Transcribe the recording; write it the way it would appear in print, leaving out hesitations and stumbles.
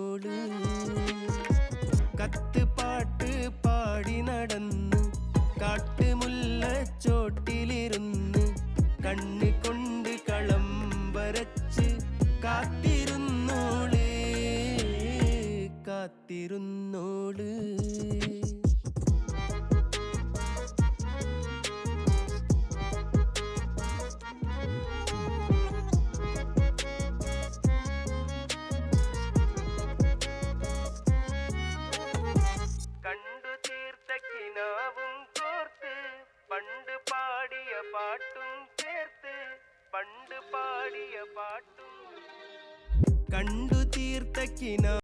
കാത്തിരുന്നോള്. കത്ത് പാട്ട് പാടി നടന്ന് കാട്ടുമുല്ലച്ചോട്ടിലിരുന്ന് കണ്ണ് കൊണ്ട് കളം വരച്ച് കാത്തിരുന്നോള് കാത്തിരുന്നോള്. കണ്ടു തീർത്ത കിനാവും കോർത്ത് പണ്ട് പാടിയ പാട്ടും ചേർത്ത് പണ്ട് പാടിയ പാട്ടും കണ്ടു തീർത്ത കിനാ